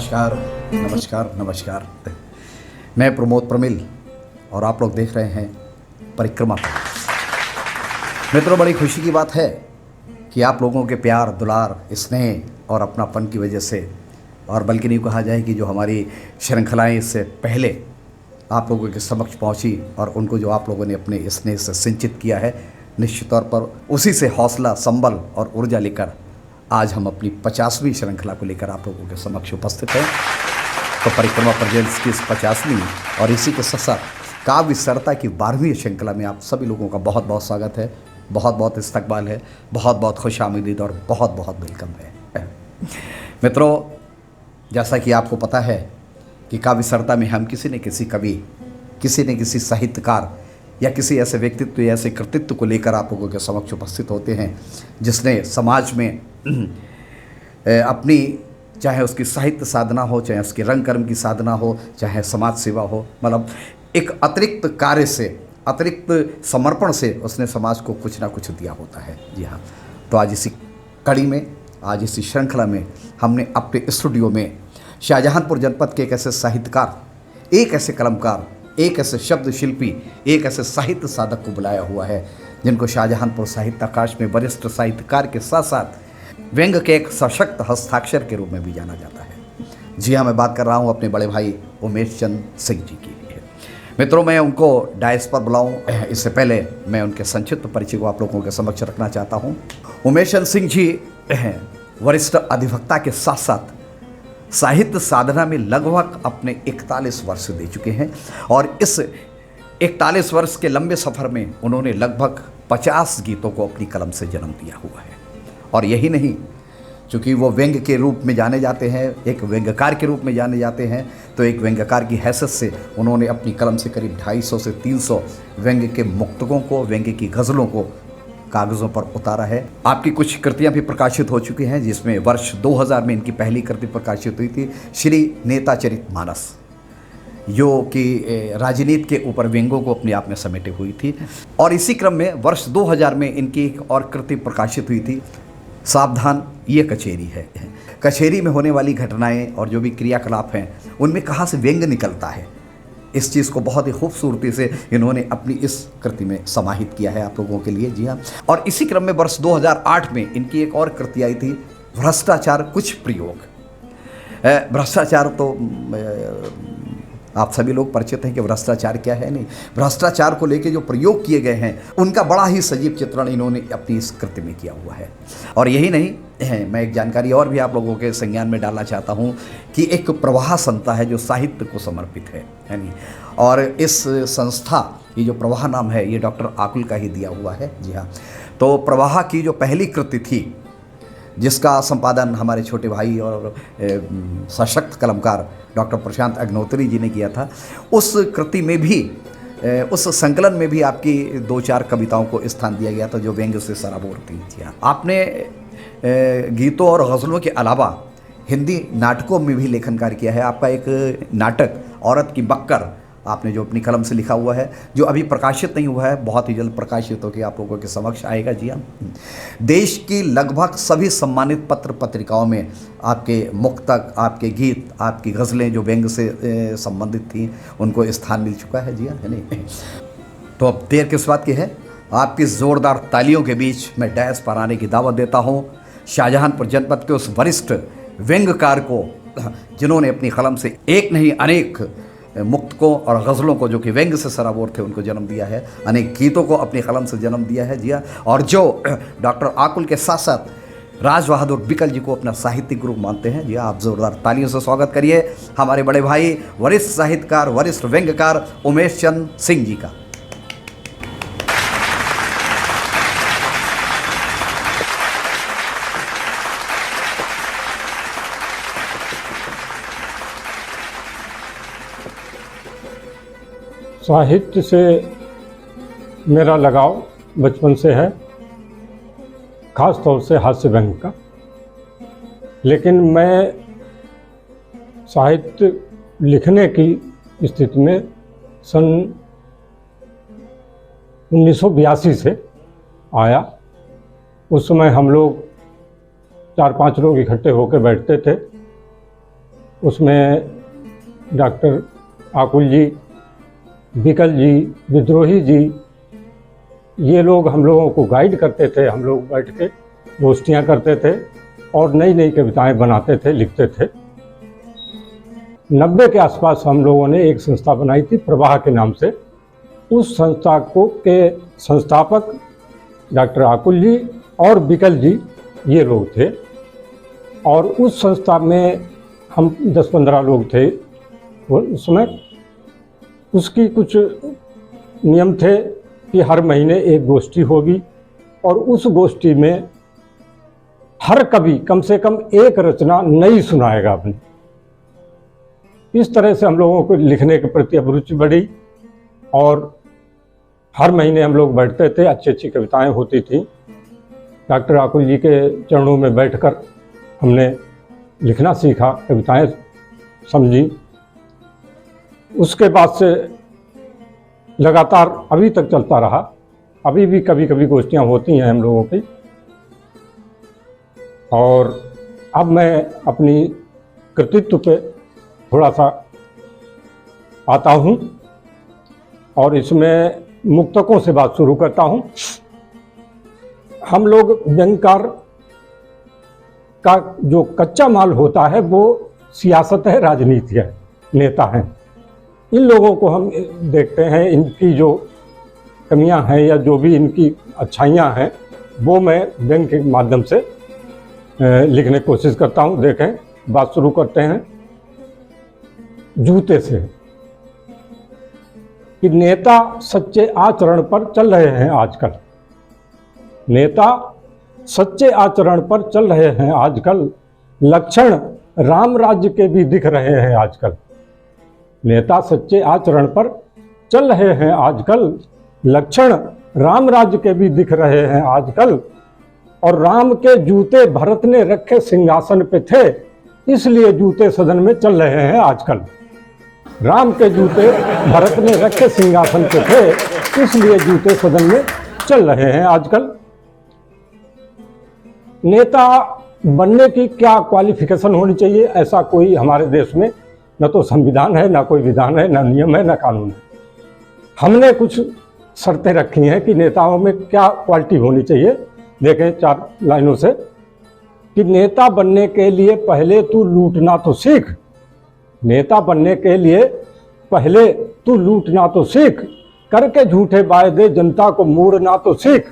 नमस्कार नमस्कार नमस्कार। मैं प्रमोद प्रमिल और आप लोग देख रहे हैं परिक्रमा पर। मित्रों, बड़ी खुशी की बात है कि आप लोगों के प्यार, दुलार, स्नेह और अपनापन की वजह से, और बल्कि नहीं कहा जाए कि जो हमारी श्रृंखलाएं इससे पहले आप लोगों के समक्ष पहुंची और उनको जो आप लोगों ने अपने स्नेह से सिंचित किया है, निश्चित तौर पर उसी से हौसला, संबल और ऊर्जा लेकर आज हम अपनी 50वीं श्रृंखला को लेकर आप लोगों के समक्ष उपस्थित हैं। तो परिक्रमा प्रेजेंट्स की इस 50वीं और इसी के साथ साथ काव्य सरता की 12वीं श्रृंखला में आप सभी लोगों का बहुत बहुत स्वागत है, बहुत बहुत इस्तकबाल है, बहुत बहुत खुशामदीद और बहुत बहुत वेलकम है। मित्रों, जैसा कि आपको पता है कि काव्य सरता में हम किसी न किसी कवि, किसी न किसी साहित्यकार या किसी ऐसे व्यक्तित्व या ऐसे कृतित्व को लेकर आप लोगों के समक्ष उपस्थित होते हैं जिसने समाज में अपनी, चाहे उसकी साहित्य साधना हो, चाहे उसकी रंग कर्म की साधना हो, चाहे समाज सेवा हो, मतलब एक अतिरिक्त कार्य से, अतिरिक्त समर्पण से उसने समाज को कुछ ना कुछ दिया होता है। जी हाँ, तो आज इसी कड़ी में, आज इसी श्रृंखला में हमने अपने स्टूडियो में शाहजहांपुर जनपद के एक ऐसे साहित्यकार, एक ऐसे कलमकार, एक ऐसे शब्द शिल्पी, एक ऐसे साहित्य साधक को बुलाया हुआ है जिनको शाहजहांपुर साहित्य आकाश में वरिष्ठ साहित्यकार के साथ साथ व्यंग के एक सशक्त हस्ताक्षर के रूप में भी जाना जाता है। जी हाँ, मैं बात कर रहा हूँ अपने बड़े भाई उमेश चंद सिंह जी की। मित्रों, मैं उनको डायस पर बुलाऊं इससे पहले मैं उनके संक्षिप्त परिचय को आप लोगों के समक्ष रखना चाहता हूं। उमेश चंद सिंह जी वरिष्ठ अधिवक्ता के साथ साथ साहित्य साधना में लगभग अपने 41 वर्ष दे चुके हैं और इस 41 वर्ष के लंबे सफ़र में उन्होंने लगभग 50 गीतों को अपनी कलम से जन्म दिया हुआ है। और यही नहीं, चूँकि वो व्यंग्य के रूप में जाने जाते हैं, एक व्यंग्यकार के रूप में जाने जाते हैं, तो एक व्यंग्यकार की हैसियत से उन्होंने अपनी कलम से करीब 250 से 300 व्यंग्य के मुक्तकों को, व्यंग्य की गज़लों को कागज़ों पर उतारा है। आपकी कुछ कृतियां भी प्रकाशित हो चुकी हैं, जिसमें वर्ष 2000 में इनकी पहली कृति प्रकाशित हुई थी, श्री नेताचरितमानस, जो कि राजनीति के ऊपर व्यंग्यों को अपने आप में समेटे हुई थी। और इसी क्रम में वर्ष 2000 में इनकी एक और कृति प्रकाशित हुई थी, सावधान ये कचहरी है। कचहरी में होने वाली घटनाएं और जो भी क्रियाकलाप हैं उनमें कहाँ से व्यंग्य निकलता है, इस चीज़ को बहुत ही खूबसूरती से इन्होंने अपनी इस कृति में समाहित किया है आप लोगों के लिए। जी हाँ, और इसी क्रम में वर्ष 2008 में इनकी एक और कृति आई थी, भ्रष्टाचार कुछ प्रयोग। भ्रष्टाचार तो आप सभी लोग परिचित हैं कि भ्रष्टाचार क्या है। नहीं, भ्रष्टाचार को लेकर जो प्रयोग किए गए हैं उनका बड़ा ही सजीव चित्रण इन्होंने अपनी इस कृति में किया हुआ है। और यही नहीं, मैं एक जानकारी और भी आप लोगों के संज्ञान में डालना चाहता हूं कि एक प्रवाह संस्था है जो साहित्य को समर्पित है नहीं, और इस संस्था, ये जो प्रवाह नाम है, ये डॉक्टर आकुल का ही दिया हुआ है। जी हाँ, तो प्रवाह की जो पहली कृति थी, जिसका संपादन हमारे छोटे भाई और सशक्त कलमकार डॉक्टर प्रशांत अग्नोत्री जी ने किया था, उस कृति में भी, उस संकलन में भी आपकी 2-4 कविताओं को स्थान दिया गया था जो व्यंग्य से सराबोर थी। आपने गीतों और गज़लों के अलावा हिंदी नाटकों में भी लेखन कार्य किया है। आपका एक नाटक औरत की बक्कर आपने जो अपनी कलम से लिखा हुआ है, जो अभी प्रकाशित नहीं हुआ है, बहुत ही जल्द प्रकाशित होकर आप लोगों के समक्ष आएगा। जी हाँ, देश की लगभग सभी सम्मानित पत्र पत्रिकाओं में आपके मुक्तक, आपके गीत, आपकी गज़लें जो व्यंग्य से संबंधित थी, उनको स्थान मिल चुका है। जी हाँ, है नहीं? तो अब देर किस बात की है, आपकी ज़ोरदार तालियों के बीच मैं डैश पर आने की दावत देता हूँ शाहजहांपुर जनपद के उस वरिष्ठ व्यंग्यकार को, जिन्होंने अपनी कलम से एक नहीं अनेक मुक्तकों और गज़लों को, जो कि व्यंग्य से सराबोर थे, उनको जन्म दिया है, अनेक गीतों को अपनी कलम से जन्म दिया है। जी हाँ, और जो डॉक्टर आकुल के साथ साथ राज बहादुर बिकल जी को अपना साहित्यिक गुरु मानते हैं। जी हाँ, आप जोरदार तालियों से स्वागत करिए हमारे बड़े भाई, वरिष्ठ साहित्यकार, वरिष्ठ व्यंग्यकार उमेश चंद सिंह जी का। साहित्य से मेरा लगाव बचपन से है, ख़ास तौर से हास्य व्यंग्य का। लेकिन मैं साहित्य लिखने की स्थिति में सन 1982 से आया। उस समय हम लोग 4-5 लोग इकट्ठे होकर बैठते थे। उसमें डॉक्टर आकुल जी, बिकल जी, विद्रोही जी, ये लोग हम लोगों को गाइड करते थे। हम लोग बैठ के गोष्ठियाँ करते थे और नई नई कविताएं बनाते थे, लिखते थे। 90 के आसपास हम लोगों ने एक संस्था बनाई थी प्रवाह के नाम से। उस संस्था के संस्थापक डॉक्टर आकुल जी और बिकल जी ये लोग थे। और उस संस्था में हम 10-15 लोग थे उस समय। उसकी कुछ नियम थे कि हर महीने एक गोष्ठी होगी और उस गोष्ठी में हर कवि कम से कम एक रचना नई सुनाएगा अपनी। इस तरह से हम लोगों को लिखने के प्रति अभिरुचि बढ़ी और हर महीने हम लोग बैठते थे, अच्छी अच्छी कविताएं होती थी। डॉक्टर आकुल जी के चरणों में बैठकर हमने लिखना सीखा, कविताएं समझी। उसके बाद से लगातार अभी तक चलता रहा। अभी भी कभी कभी गोष्ठियाँ होती हैं हम लोगों की। और अब मैं अपनी कृतित्व पे थोड़ा सा आता हूँ और इसमें मुक्तकों से बात शुरू करता हूँ। हम लोग व्यंगकार का जो कच्चा माल होता है वो सियासत है, राजनीति है, नेता हैं। इन लोगों को हम देखते हैं, इनकी जो कमियां हैं या जो भी इनकी अच्छाइयां हैं वो मैं व्यंग के माध्यम से लिखने की कोशिश करता हूं। देखें, बात शुरू करते हैं जूते से कि नेता सच्चे आचरण पर चल रहे हैं आजकल। नेता सच्चे आचरण पर चल रहे हैं आजकल, लक्षण राम राज्य के भी दिख रहे हैं आजकल। नेता सच्चे आचरण पर चल रहे हैं आजकल, लक्षण राम राज्य के भी दिख रहे हैं आजकल। और राम के जूते भरत ने रखे सिंहासन पे थे, इसलिए जूते सदन में चल रहे हैं आजकल। राम के जूते भरत ने रखे सिंहासन पे थे, इसलिए जूते सदन में चल रहे हैं आजकल। नेता बनने की क्या क्वालिफिकेशन होनी चाहिए, ऐसा कोई हमारे देश में न तो संविधान है, ना कोई विधान है, ना नियम है, ना कानून है। हमने कुछ शर्तें रखी हैं कि नेताओं में क्या क्वालिटी होनी चाहिए। देखें 4 लाइनों से कि नेता बनने के लिए पहले तू लूटना तो सीख। नेता बनने के लिए पहले तू लूटना तो सीख, करके झूठे वायदे जनता को मोड़ना तो सीख।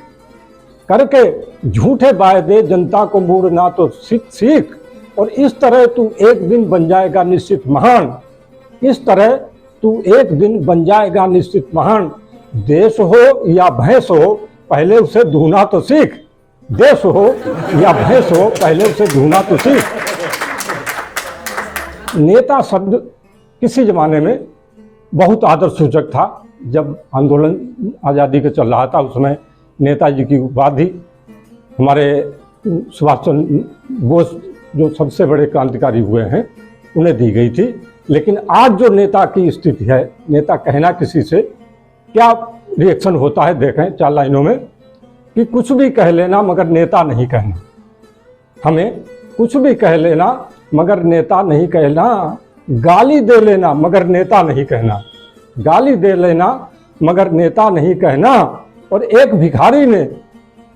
करके झूठे वायदे जनता को मोड़ना तो सीख। और इस तरह तू एक दिन बन जाएगा निश्चित महान। इस तरह तू एक दिन बन जाएगा निश्चित महान। देश हो या भैंस हो, पहले उसे धोना तो सीख। देश हो या भैंस हो, पहले उसे धोना तो सीख। नेता शब्द किसी जमाने में बहुत आदर सूचक था। जब आंदोलन आज़ादी का चल रहा था, उसमें नेताजी की उपाधि हमारे सुभाष चंद्र बोस जो सबसे बड़े क्रांतिकारी हुए हैं उन्हें दी गई थी। लेकिन आज जो नेता की स्थिति है, नेता कहना किसी से क्या रिएक्शन होता है, देखें 4 लाइनों में कि कुछ भी कह लेना मगर नेता नहीं कहना। हमें कुछ भी कह लेना मगर नेता नहीं कहना, गाली दे लेना मगर नेता नहीं कहना। गाली दे लेना मगर नेता नहीं कहना। और एक भिखारी ने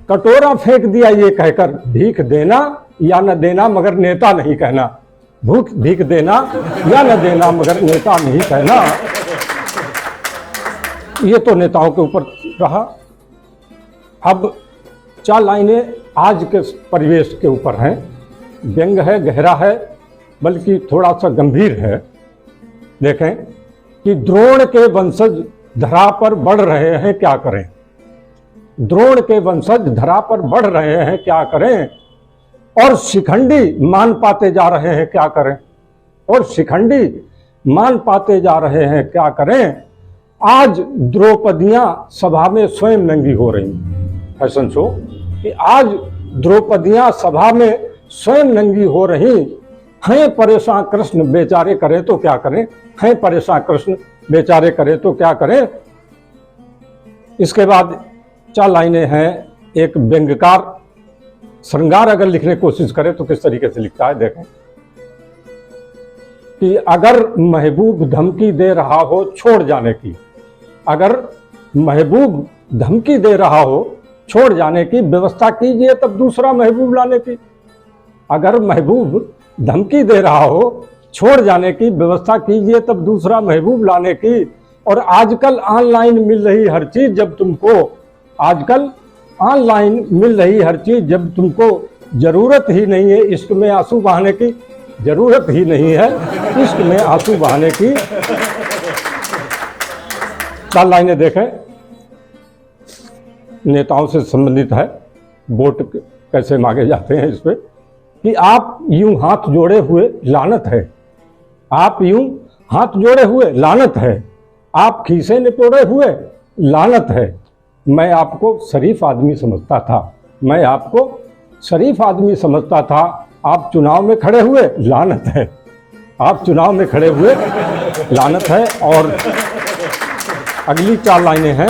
कटोरा फेंक दिया ये कहकर, भीख देना या न देना मगर नेता नहीं कहना। भीख देना या न देना मगर नेता नहीं कहना। ये तो नेताओं के ऊपर रहा। अब 4 लाइनें आज के परिवेश के ऊपर हैं। व्यंग है, गहरा है, बल्कि थोड़ा सा गंभीर है। देखें कि द्रोण के वंशज धरा पर बढ़ रहे हैं, क्या करें। द्रोण के वंशज धरा पर बढ़ रहे हैं, क्या करें। और शिखंडी मान पाते जा रहे हैं, क्या करें। और शिखंडी मान पाते जा रहे हैं, क्या करें। आज द्रौपदियां सभा में स्वयं नंगी हो रही। फैशन शो कि आज द्रौपदियां सभा में स्वयं नंगी हो रही हैं। परेशान कृष्ण बेचारे करें तो क्या करें। हैं परेशान कृष्ण बेचारे करें तो क्या करें। इसके बाद 4 लाइनें हैं। एक व्यंग्यकार श्रृंगार अगर लिखने की कोशिश करे तो किस तरीके से लिखता है, देखें। कि अगर महबूब धमकी दे रहा हो छोड़ जाने की, अगर महबूब धमकी दे रहा हो छोड़ जाने की, व्यवस्था कीजिए तब दूसरा महबूब लाने की। अगर महबूब धमकी दे रहा हो छोड़ जाने की, व्यवस्था कीजिए तब दूसरा महबूब लाने की। और आजकल ऑनलाइन मिल रही हर चीज जब तुमको, आजकल ऑनलाइन मिल रही हर चीज जब तुमको जरूरत ही नहीं है इश्क में आंसू बहाने की, जरूरत ही नहीं है इश्क में आंसू बहाने की। चार लाइनें देखें, नेताओं से संबंधित है, वोट कैसे मांगे जाते हैं इस पे, कि आप यूं हाथ जोड़े हुए लानत है, आप यूं हाथ जोड़े हुए लानत है, आप खीसे निपोड़े हुए लानत है। मैं आपको शरीफ आदमी समझता था, मैं आपको शरीफ आदमी समझता था, आप चुनाव में खड़े हुए लानत है, आप चुनाव में खड़े हुए लानत है। और अगली 4 लाइनें हैं,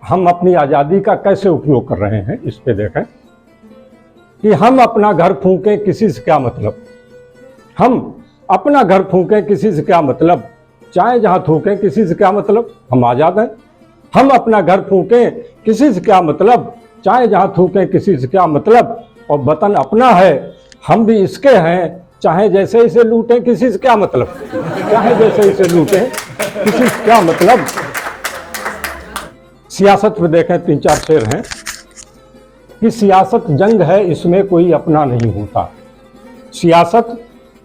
हम अपनी आज़ादी का कैसे उपयोग कर रहे हैं इस पे देखें, कि हम अपना घर फूंकें किसी से क्या मतलब, हम अपना घर फूंकें किसी से क्या मतलब, चाहे जहां थूकें किसी से क्या मतलब, हम आज़ाद हैं। हम अपना घर फूंकें किसी से क्या मतलब, चाहे जहां थूकें किसी से क्या मतलब, और वतन अपना है हम भी इसके हैं, चाहे जैसे इसे लूटें किसी से क्या मतलब, चाहे जैसे इसे लूटें किसी से क्या मतलब। सियासत पे देखें 3-4 शेर हैं, कि सियासत जंग है इसमें कोई अपना नहीं होता, सियासत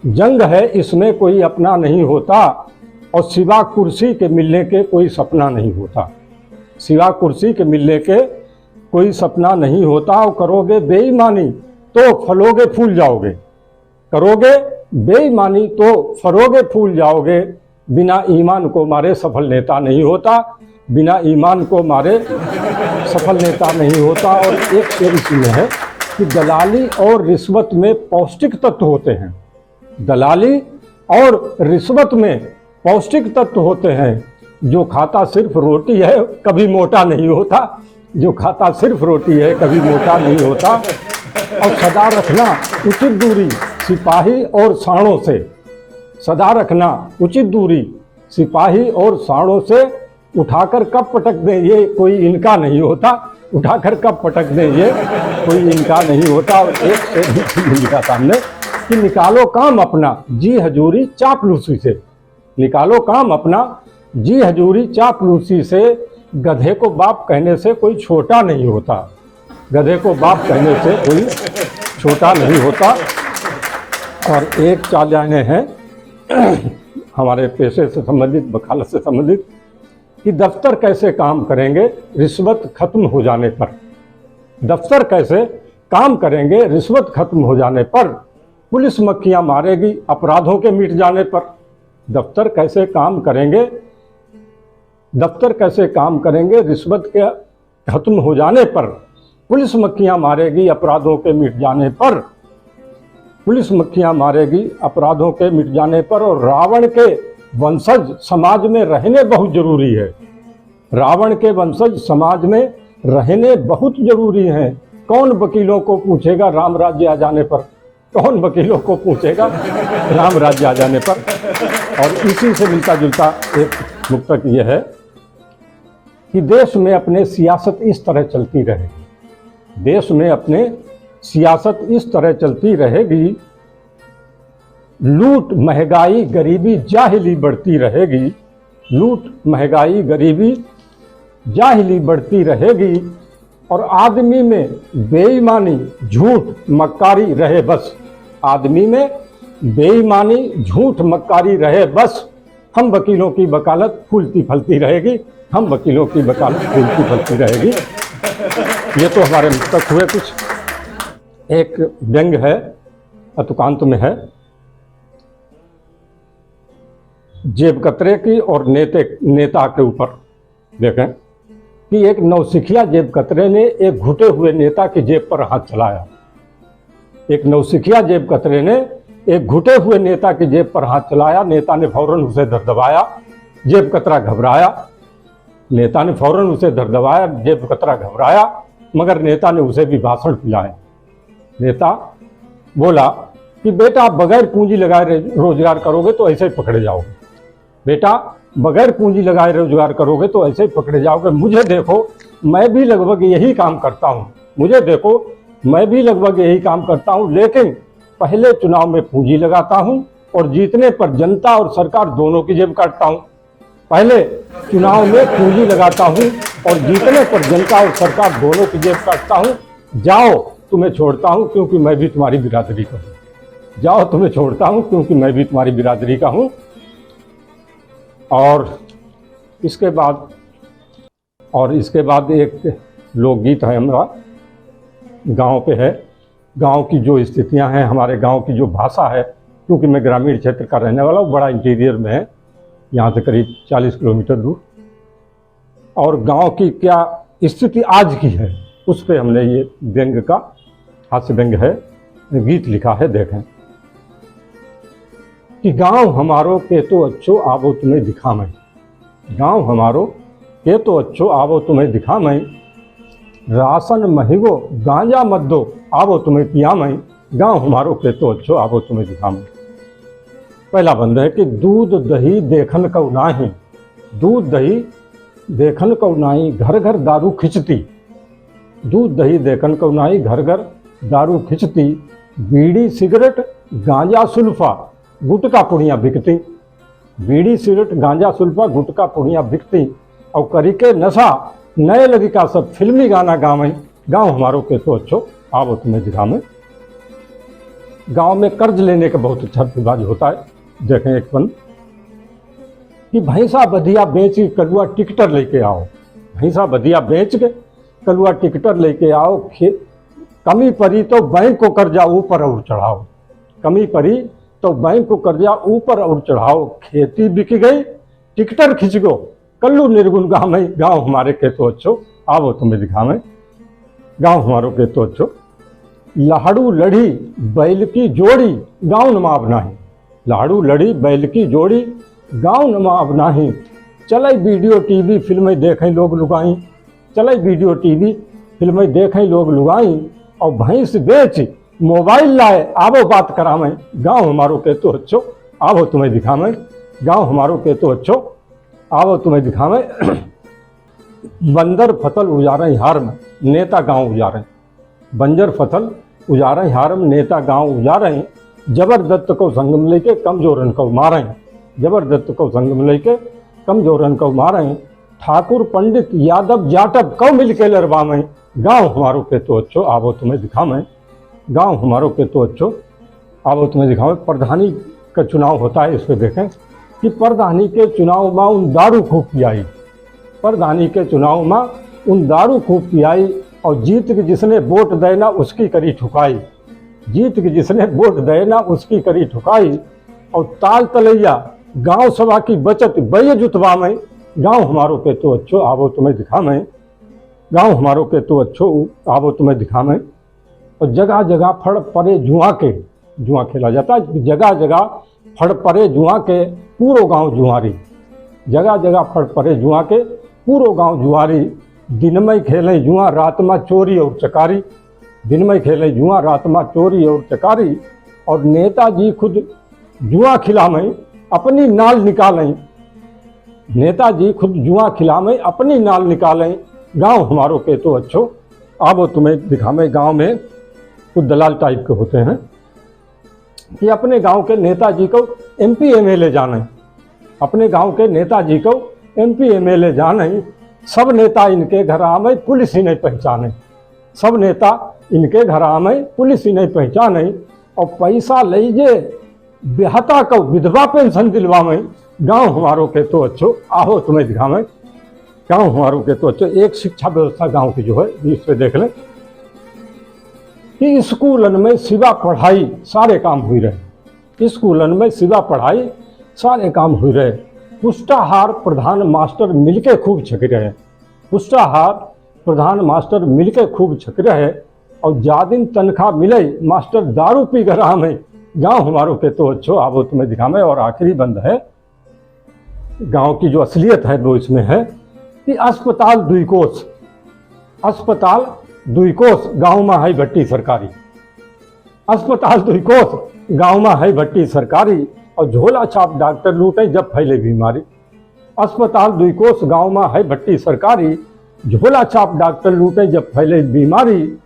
जंग है इसमें कोई अपना नहीं होता, और सिवा कुर्सी के मिलने के कोई सपना नहीं होता, सिवा कुर्सी के मिलने के कोई सपना नहीं होता। और करोगे बेईमानी तो फलोगे फूल जाओगे, करोगे बेईमानी तो फरोगे फूल जाओगे, बिना ईमान को मारे सफल नेता नहीं होता, बिना ईमान को मारे सफल नेता नहीं होता। और एक शेर इसमें है कि दलाली और रिश्वत में पौष्टिक तत्व होते हैं, दलाली और रिश्वत में पौष्टिक तत्व होते हैं, जो खाता सिर्फ रोटी है कभी मोटा नहीं होता, जो खाता सिर्फ रोटी है कभी मोटा नहीं होता। और सदा रखना उचित दूरी सिपाही और साणों से, सदा रखना उचित दूरी सिपाही और साणों से, उठाकर कब पटक दें ये कोई इनका नहीं होता, उठाकर कब पटक दें ये कोई इनका नहीं होता। और एक से लिखा सामने कि निकालो काम अपना जी हजूरी चापलूसी से, निकालो काम अपना जी हजूरी चापलूसी से, गधे को बाप कहने से कोई छोटा नहीं होता, गधे को बाप कहने से कोई छोटा नहीं होता। और एक 4 लाइनें हैं हमारे पेशे से संबंधित, वकालत से संबंधित, कि दफ्तर कैसे काम करेंगे रिश्वत खत्म हो जाने पर, दफ्तर कैसे काम करेंगे रिश्वत खत्म हो जाने पर, पुलिस मक्खियां मारेगी अपराधों के मिट जाने पर। दफ्तर कैसे काम करेंगे, दफ्तर कैसे काम करेंगे रिश्वत के खत्म हो जाने पर, पुलिस मक्खियां मारेगी अपराधों के मिट जाने पर, पुलिस मक्खियां मारेगी अपराधों के मिट जाने पर। और रावण के वंशज समाज में रहने बहुत जरूरी है, रावण के वंशज समाज में रहने बहुत जरूरी हैं। कौन वकीलों को पूछेगा राम राज्य आ जाने पर, कौन वकीलों को पूछेगा राम राज्य आ जाने पर। और इसी से मिलता जुलता एक मुक्तक ये है कि देश में अपने सियासत इस तरह चलती रहेगी, देश में अपने सियासत इस तरह चलती रहेगी, लूट महंगाई गरीबी जाहिली बढ़ती रहेगी, लूट महंगाई गरीबी जाहिली बढ़ती रहेगी। और आदमी में बेईमानी झूठ मक्कारी रहे बस, आदमी में बेईमानी झूठ मक्कारी रहे बस, हम वकीलों की वकालत फूलती फलती रहेगी, हम वकीलों की वकालत फूलती फलती रहेगी। ये तो हमारे मुक्तक हुए कुछ। एक व्यंग है अतुकांत में है, जेब कतरे की और नेता के ऊपर देखें कि एक नौसिखिया जेब कतरे ने एक घुटे हुए नेता की जेब पर हाथ चलाया, एक नौसिखिया जेब कतरे ने एक घुटे हुए नेता की जेब पर हाथ चलाया, नेता ने फौरन उसे दबदबाया, जेब कतरा घबराया, नेता ने फौरन उसे दबदबाया, जेब कतरा घबराया, मगर नेता ने उसे भी भाषण पिलाया। नेता बोला कि बेटा बगैर पूंजी लगाए रोजगार करोगे तो ऐसे ही पकड़े जाओगे, बेटा बगैर पूंजी लगाए रोजगार करोगे तो ऐसे ही पकड़े जाओगे। मुझे देखो, मैं भी लगभग यही काम करता हूँ, मुझे देखो मैं भी लगभग यही काम करता हूँ, लेकिन पहले चुनाव में पूंजी लगाता हूँ और जीतने पर जनता और सरकार दोनों की जेब काटता हूँ। पहले चुनाव में पूंजी लगाता हूँ और जीतने पर जनता और सरकार दोनों की जेब काटता हूँ। जाओ तुम्हें छोड़ता हूँ क्योंकि मैं भी तुम्हारी बिरादरी का हूँ, जाओ तुम्हें छोड़ता हूँ क्योंकि मैं भी तुम्हारी बिरादरी का हूँ। और इसके बाद एक लोकगीत है हमारा, गांव पे है। गांव की जो स्थितियां हैं, हमारे गांव की जो भाषा है, क्योंकि मैं ग्रामीण क्षेत्र का रहने वाला हूँ, बड़ा इंटीरियर में है, यहाँ से करीब 40 किलोमीटर दूर, और गांव की क्या स्थिति आज की है उस पे हमने ये व्यंग का, हास्य व्यंग है, गीत लिखा है। देखें कि गांव हमारो के तो अच्छो आवो तुम्हें दिखा मैं, गांव हमारो के तो अच्छो आवो तुम्हें दिखा मैं, राशन महिगो गांजा मत दो आवो तुम्हें पिया मैं, गांव हमारो के तो अच्छो आवो तुम्हें दिखा मैं। पहला बंद है कि दूध दही देखन कौ नाही, दूध दही देखन कौ नाही, घर घर दारू खिंचती, दूध दही देखन कौ नाही, घर घर दारू खिंचती, बीड़ी सिगरेट गांजा सुल्फा गुटका पुड़ियाँ बिकती, बीड़ी सिगरेट गांजा सुल्फा गुटका पुड़ियाँ बिकती, और करी के नशा नए लगी का सब फिल्मी गाना गावें, गांव हमारो के तो अच्छो आवो तुम्हें दिखा में। गांव में कर्ज लेने का बहुत अच्छा रिवाज होता है। देखें एक पन कि भैंसा बधिया बेच के कलुआ टिकटर लेके आओ, भैंसा बधिया बेच के कलुआ टिकटर लेके आओ, कमी पड़ी तो बैंक को कर्जा ऊपर और चढ़ाओ, कमी पड़ी तो बैंक को कर्जा ऊपर और चढ़ाओ, खेती बिक गई टिकटर खिंच गो कल्लू निर्गुण गाँव में, गाँव हमारे के तो अच्छो आवो तुम्हें दिखा में, गाँव हमारो के तो अच्छो। लाड़ू लड़ी बैल की जोड़ी गाँव नमाब नाही, लाड़ू लड़ी बैल की जोड़ी गाँव नमाब नाही, चले वीडियो टीवी फिल्में देखें लोग लुगाई, चले वीडियो टीवी फिल्में देखें लोग लुगाई, और भैंस बेच मोबाइल लाए आवो बात करावें, गाँव हमारो के तो अच्छो आवो तुम्हें दिखावें, गाँव हमारो के तो अच्छो आवो तुम्हें दिखावें। बंदर फसल उजारें हार में नेता गाँव उजारें, बंजर फसल उजारें हार में नेता गाँव उजारें, जबरदस्त को संगम लेके कमजोरन को मारें, जबरदस्त को संगम लेके कमजोरन को मारें, ठाकुर पंडित यादव जाटव कौ मिल के लड़वावें, गाँव हमारो के तो अच्छो आवो तुम्हें दिखावें, गाँव हमारो के तो अच्छो आवो तुम्हें दिखावें। प्रधानी का चुनाव होता है, इस पर देखें कि प्रधानी के चुनाव में उन दारू खूब पियाई, प्रधानी के चुनाव में उन दारू खूब पियाई, और जीत के जिसने वोट देना उसकी करी ठुकाई, जीत के जिसने वोट देना उसकी करी ठुकाई, और ताल तलैया गांव सभा की बचत बय जुतवा में, गांव हमारो के तो अच्छो आवो तुम्हें दिखा में, गांव हमारो के तो अच्छो आवो तुम्हें दिखा में। और जगह जगह फड़ परे जुआ के, जुआ खेला जाता है, जगह जगह फड़ परे जुआ के पूरो गांव जुआरी, जगह जगह फड़ परे जुआ के पूरो गांव जुआरी, दिन में खेलें जुआ रात में चोरी और चकारी, दिन में खेलें जुआ रात में चोरी और चकारी, और नेताजी खुद जुआ खिलावें अपनी नाल निकालें, नेताजी खुद जुआ खिलावें अपनी नाल निकालें, गांव हमारो के तो अच्छो आवो तुम्हें दिखावें। गांव में कुछ दलाल टाइप के होते हैं कि अपने गांव के नेताजी को एमपी एमएलए जाने, अपने गांव के नेताजी को एमपी एमएलए जाने, सब नेता इनके घर आवे पुलिस ही नहीं पहचाने, सब नेता इनके घर आवे पुलिस ही नहीं पहचाने, और पैसा लीजिए बेहता को विधवा पेंशन दिलवावे, गांव हमारो के तो अच्छो आओ तुम्हें दिखावें, गांव हमारो के तो अच्छो। एक शिक्षा व्यवस्था गांव की जो है इस पे देख लें कि स्कूलन में सिवा पढ़ाई सारे काम हुई रहे, स्कूलन में सिवा पढ़ाई सारे काम हुई रहे, पुष्टाहार प्रधान मास्टर मिलके खूब छक रहे, पुष्टाहार प्रधान मास्टर मिलके खूब छक रहे, और जादिन तनख्वाह मिले मास्टर दारू पी घर में, गांव हमारो के तो अच्छो आवो तुम्हें दिखावे। और आखिरी बंद है, गांव की जो असलियत है वो इसमें है कि अस्पताल दुई कोस, अस्पताल दुई कोस गाँव में है भट्टी सरकारी, अस्पताल दुई कोस गाँव में है भट्टी सरकारी, और झोला छाप डॉक्टर लूटे जब फैले बीमारी। अस्पताल दुई कोस गाँव में है भट्टी सरकारी, झोला छाप डॉक्टर लूटे जब फैले बीमारी।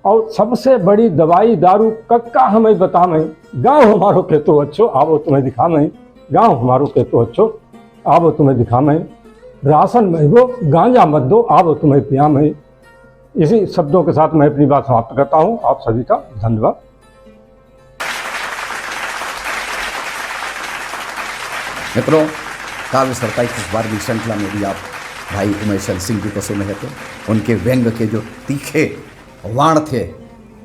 और सबसे बड़ी दवाई दारू कक्का हमें बतावें, गाँव हमारो के तो अच्छो आवो तुम्हें दिखावें, गाँव हमारो के तो अच्छो आवो तुम्हें दिखावें। राशन महंगो गांजा मत दो आवो तुम्हें पियावें। इसी शब्दों के साथ मैं अपनी बात समाप्त करता हूँ। आप सभी का धन्यवाद। मित्रों, काव्य सरताई की इस बार की श्रृंखला में भी आप भाई उमेश सिंह जी को सुने हैं। तो उनके व्यंग के जो तीखे वाण थे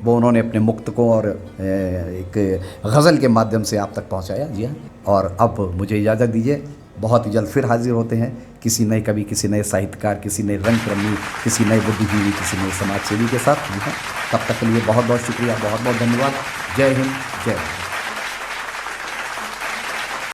वो उन्होंने अपने मुक्तकों और एक गज़ल के माध्यम से आप तक पहुंचाया। जी हाँ, और अब मुझे इजाज़त दीजिए, बहुत ही जल्द फिर हाजिर होते हैं किसी नए कवि, किसी नए साहित्यकार, किसी नए रंगकर्मी, किसी नए बुद्धिजीवी, किसी नए समाजसेवी के साथ। जी हाँ, तब तक के लिए बहुत बहुत शुक्रिया, बहुत बहुत धन्यवाद। जय हिंद, जय भारत।